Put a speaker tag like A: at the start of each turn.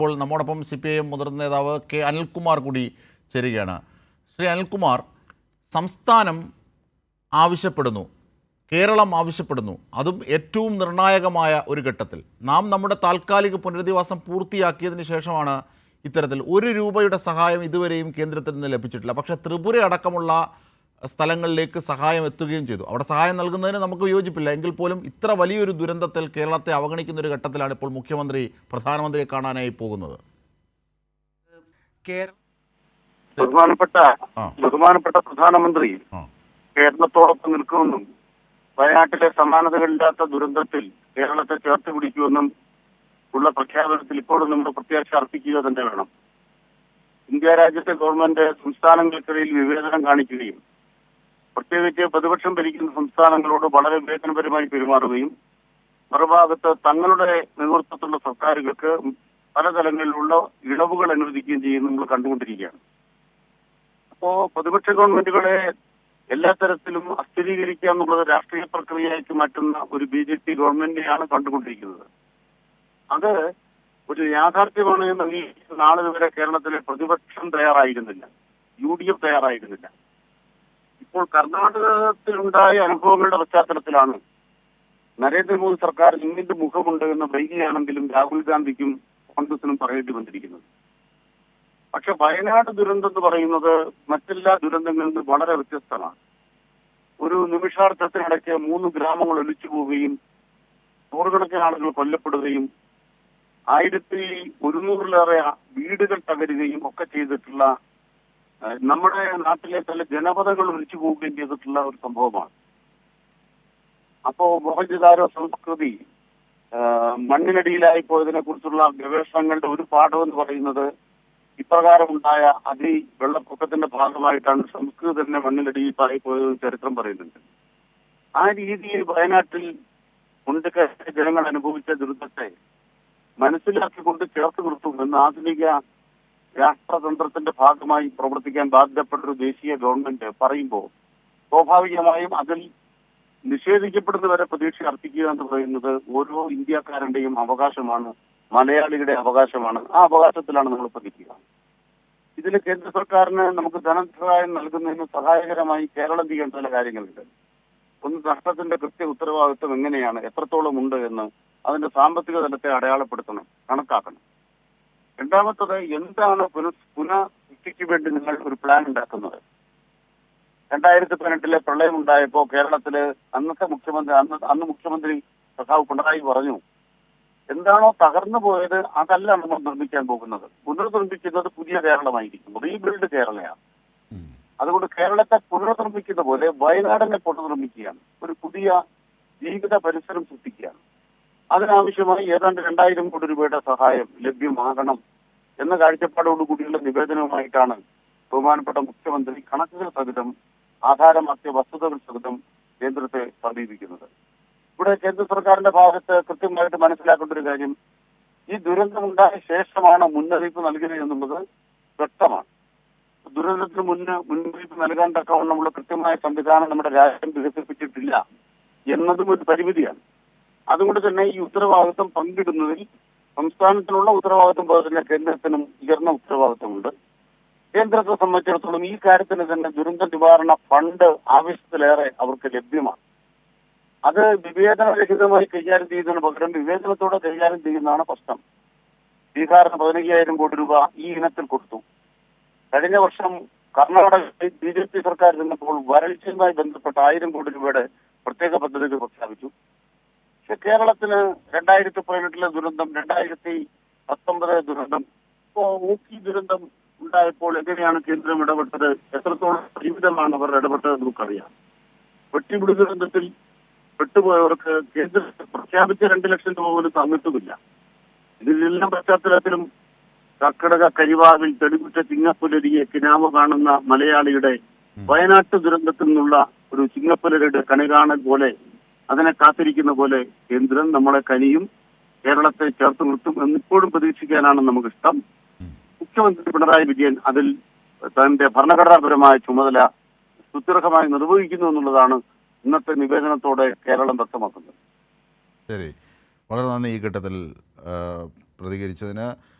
A: ഇപ്പോൾ നമ്മോടൊപ്പം CPIM മുതിർന്ന നേതാവ് കെ അനിൽകുമാർ കൂടി ചേരുകയാണ്. ശ്രീ അനിൽകുമാർ, സംസ്ഥാനം ആവശ്യപ്പെടുന്നു, കേരളം ആവശ്യപ്പെടുന്നു, അതും ഏറ്റവും നിർണായകമായ ഒരു ഘട്ടത്തിൽ നാം നമ്മുടെ താൽക്കാലിക പുനരധിവാസം പൂർത്തിയാക്കിയതിന് ശേഷമാണ് ഇത്തരത്തിൽ ₹1 സഹായം ഇതുവരെയും കേന്ദ്രത്തിൽ നിന്ന് ലഭിച്ചിട്ടില്ല. പക്ഷേ ത്രിപുര അടക്കമുള്ള സ്ഥലങ്ങളിലേക്ക് സഹായം എത്തുകയും ചെയ്തു. അവിടെ സഹായം നൽകുന്നതിന് നമുക്ക് വിയോജിപ്പില്ല. എങ്കിൽ പോലും ഇത്ര വലിയൊരു ദുരന്തത്തിൽ കേരളത്തെ അവഗണിക്കുന്ന ഒരു ഘട്ടത്തിലാണ് ഇപ്പോൾ മുഖ്യമന്ത്രി പ്രധാനമന്ത്രിയെ കാണാനായി പോകുന്നത്.
B: ബഹുമാനപ്പെട്ട പ്രധാനമന്ത്രി കേരളത്തോടൊപ്പം നിൽക്കുമെന്നും വയനാട്ടിലെ സമാനതകളില്ലാത്ത ദുരന്തത്തിൽ കേരളത്തെ ചേർത്ത് പിടിക്കുമെന്നും ഉള്ള പ്രഖ്യാപനത്തിൽ ഇപ്പോഴും നമ്മൾ പ്രത്യാശ അർപ്പിക്കുക തന്നെ വേണം. ഇന്ത്യ രാജ്യത്തെ ഗവൺമെന്റ് സംസ്ഥാനങ്ങൾക്കിടയിൽ വിവേചനം കാണിക്കുകയും പ്രത്യേകിച്ച് പ്രതിപക്ഷം ഭരിക്കുന്ന സംസ്ഥാനങ്ങളോട് വളരെ വിവേചനപരമായി പെരുമാറുകയും മറുഭാഗത്ത് തങ്ങളുടെ നേതൃത്വത്തിലുള്ള സർക്കാരുകൾക്ക് പലതലങ്ങളിലുള്ള ഇളവുകൾ അനുവദിക്കുകയും ചെയ്യുന്നത് നമ്മൾ കണ്ടുകൊണ്ടിരിക്കുകയാണ്. അപ്പോ പ്രതിപക്ഷ ഗവൺമെന്റുകളെ എല്ലാ തരത്തിലും അസ്ഥിരീകരിക്കുക എന്നുള്ളത് രാഷ്ട്രീയ പ്രക്രിയയാക്കി മാറ്റുന്ന ഒരു BJP ഗവൺമെന്റിനെയാണ് കണ്ടുകൊണ്ടിരിക്കുന്നത്. അത് ഒരു യാഥാർത്ഥ്യമാണ് എന്ന് നാളെ വരെ കേരളത്തിലെ പ്രതിപക്ഷം തയ്യാറായിരുന്നില്ല, UDF തയ്യാറായിരുന്നില്ല. ഇപ്പോൾ കർണാടകത്തിലുണ്ടായ അനുഭവങ്ങളുടെ പശ്ചാത്തലത്തിലാണ് നരേന്ദ്രമോദി സർക്കാർ ഇന്നിന്റെ മുഖമുണ്ട് എന്ന് വൈകിയാണെങ്കിലും രാഹുൽ ഗാന്ധിക്കും കോൺഗ്രസിനും പറയേണ്ടി വന്നിരിക്കുന്നത്. പക്ഷെ വയനാട് ദുരന്തം എന്ന് പറയുന്നത് മറ്റെല്ലാ ദുരന്തങ്ങളിൽ നിന്ന് വളരെ വ്യത്യസ്തമാണ്. ഒരു നിമിഷാർത്ഥത്തിനിടയ്ക്ക് 3 ഗ്രാമങ്ങൾ ഒലിച്ചു പോവുകയും നൂറുകണക്കിന് ആളുകൾ കൊല്ലപ്പെടുകയും 1100-ലേറെ വീടുകൾ തകരുകയും ഒക്കെ ചെയ്തിട്ടുള്ള, നമ്മുടെ നാട്ടിലെ ചില ജനപദങ്ങൾ ഒലിച്ചു പോവുകയും ചെയ്തിട്ടുള്ള ഒരു സംഭവമാണ്. അപ്പോ മോഹൻജദാരോ സംസ്കൃതി മണ്ണിനടിയിലായി പോയതിനെ കുറിച്ചുള്ള ഗവേഷണങ്ങളുടെ ഒരു പാഠം എന്ന് പറയുന്നത് ഇപ്രകാരമുണ്ടായ വെള്ളപ്പൊക്കത്തിന്റെ ഭാഗമായിട്ടാണ് സംസ്കൃതത്തിന്റെ മണ്ണിനടിയിലായി പോയത് ചരിത്രം പറയുന്നുണ്ട്. ആ രീതിയിൽ വയനാട്ടിൽ മുൻകഴിഞ്ഞ ജനങ്ങൾ അനുഭവിച്ച ദുരിതത്തെ മനസ്സിലാക്കിക്കൊണ്ട് ചേർത്ത് നിർത്തുമെന്ന് ആധുനിക രാഷ്ട്രതന്ത്രത്തിന്റെ ഭാഗമായി പ്രവർത്തിക്കാൻ ബാധ്യപ്പെട്ട ഒരു ദേശീയ ഗവൺമെന്റ് പറയുമ്പോൾ സ്വാഭാവികമായും അതിൽ നിഷേധിക്കപ്പെടുന്നവരെ പ്രതീക്ഷ അർപ്പിക്കുക എന്ന് പറയുന്നത് ഓരോ ഇന്ത്യക്കാരന്റെയും അവകാശമാണ്, മലയാളിയുടെ അവകാശമാണ്. ആ അവകാശത്തിലാണ് നമ്മൾ പ്രതിക്കുക. ഇതിൽ കേന്ദ്ര സർക്കാരിന് നമുക്ക് ധനസഹായം നൽകുന്നതിന് സഹായകരമായി കേരളം ചെയ്യേണ്ട ചില കാര്യങ്ങളുണ്ട്. ഒന്ന്, നഷ്ടത്തിന്റെ ഉത്തരവാദിത്വം എങ്ങനെയാണ്, എത്രത്തോളം ഉണ്ട് എന്ന് അതിന്റെ സാമ്പത്തിക തലത്തെ അടയാളപ്പെടുത്തണം, കണക്കാക്കണം. രണ്ടാമത്തത്, എന്താണ് പുനഃസൃഷ്ടിക്ക് വേണ്ടി നിങ്ങൾ ഒരു പ്ലാൻ ഉണ്ടാക്കുന്നത്? 2018 പ്രളയം ഉണ്ടായപ്പോ കേരളത്തില് അന്ന് മുഖ്യമന്ത്രി സഖാവ് പിണറായി പറഞ്ഞു, എന്താണോ തകർന്നു പോയത് അതല്ല നമ്മൾ നിർമ്മിക്കാൻ പോകുന്നത്, പുനർനിർമ്മിക്കുന്നത് പുതിയ കേരളമായിരിക്കും, റീബിൽഡ് കേരളയാണ്. അതുകൊണ്ട് കേരളത്തെ പുനർനിർമ്മിക്കുന്ന പോലെ വയനാടിനെ പുനർനിർമ്മിക്കുകയാണ്, ഒരു പുതിയ ജീവിത പരിസരം സൃഷ്ടിക്കുകയാണ്. അതിനാവശ്യമായി ഏതാണ്ട് 2000 കോടി രൂപയുടെ സഹായം ലഭ്യമാകണം എന്ന കാഴ്ചപ്പാടോടുകൂടിയുള്ള നിവേദനവുമായിട്ടാണ് ബഹുമാനപ്പെട്ട മുഖ്യമന്ത്രി കണക്കുകൾ സഹിതം ആധാരമാക്കിയ വസ്തുതകൾ സഹിതം കേന്ദ്രത്തെ സമീപിക്കുന്നത്. ഇവിടെ കേന്ദ്ര സർക്കാരിന്റെ ഭാഗത്ത് കൃത്യമായിട്ട് മനസ്സിലാക്കേണ്ട ഒരു കാര്യം, ഈ ദുരന്തമുണ്ടായ ശേഷമാണ് മുന്നറിയിപ്പ് നൽകുന്നത് എന്നുള്ളത് വ്യക്തമാണ്. ദുരന്തത്തിന് മുന്നറിയിപ്പ് നൽകാൻ തക്കവണ്ണമുള്ള കൃത്യമായ സംവിധാനം നമ്മുടെ രാജ്യം വികസിപ്പിച്ചിട്ടില്ല എന്നതും ഒരു പരിമിതിയാണ്. അതുകൊണ്ട് തന്നെ ഈ ഉത്തരവാദിത്വം പങ്കിടുന്നതിൽ സംസ്ഥാനത്തിനുള്ള ഉത്തരവാദിത്വം പോലെ തന്നെ കേന്ദ്രത്തിനും ഉയർന്ന ഉത്തരവാദിത്വമുണ്ട്. കേന്ദ്രത്തെ സംബന്ധിച്ചിടത്തോളം ഈ കാര്യത്തിന് തന്നെ ദുരന്ത നിവാരണ ഫണ്ട് ആവശ്യത്തിലേറെ അവർക്ക് ലഭ്യമാണ്. അത് വിവേചനരഹിതമായി കൈകാര്യം ചെയ്യുന്നതിന് പകരം വിവേചനത്തോടെ കൈകാര്യം ചെയ്യുന്നതാണ് പ്രശ്നം. ബീഹാറിന് 15,000 കോടി രൂപ ഈ ഇനത്തിൽ കൊടുത്തു. കഴിഞ്ഞ വർഷം കർണാടകയിൽ BJP സർക്കാർ നിന്നപ്പോൾ വരൾച്ചയുമായി ബന്ധപ്പെട്ട 1000 കോടി രൂപയുടെ പ്രത്യേക പദ്ധതികൾ പ്രഖ്യാപിച്ചു. പക്ഷെ കേരളത്തിന് 2018 ദുരന്തം, 2019 ദുരന്തം, ഊട്ടി ദുരന്തം ഉണ്ടായപ്പോൾ എങ്ങനെയാണ് കേന്ദ്രം ഇടപെട്ടത്, എത്രത്തോളം പരിമിതമാണ് അവർ ഇടപെട്ടത് നമുക്കറിയാം. വെട്ടിമുടി ദുരന്തത്തിൽ പെട്ടുപോയവർക്ക് കേന്ദ്രം പ്രഖ്യാപിച്ച 2 ലക്ഷം രൂപ പോലും തന്നിട്ടുമില്ല. ഇതിലെല്ലാം പശ്ചാത്തലത്തിലും കർക്കിടക കരിവാവിൽ തെളിവിട്ട ചിങ്ങപ്പുലരിയെ കിനാവ് കാണുന്ന മലയാളിയുടെ വയനാട്ട് ദുരന്തത്തിൽ നിന്നുള്ള ഒരു ചിങ്ങപ്പുലരിയുടെ കണി കാണൽ പോലെ, അതിനെ കാത്തിരിക്കുന്ന പോലെ കേന്ദ്രം നമ്മളെ കനിയും, കേരളത്തെ ചേർത്ത് നിർത്തും എന്നിപ്പോഴും പ്രതീക്ഷിക്കാനാണ് നമുക്കിഷ്ടം. മുഖ്യമന്ത്രി പിണറായി വിജയൻ അതിൽ തന്റെ ഭരണഘടനാപരമായ ചുമതല സുദീർഘമായി നിർവഹിക്കുന്നു എന്നുള്ളതാണ് ഇന്നത്തെ നിവേദനത്തോടെ കേരളം വ്യക്തമാക്കുന്നത്.
A: ശരി, വളരെ നന്ദി ഈ ഘട്ടത്തിൽ പ്രതികരിച്ചതിന്.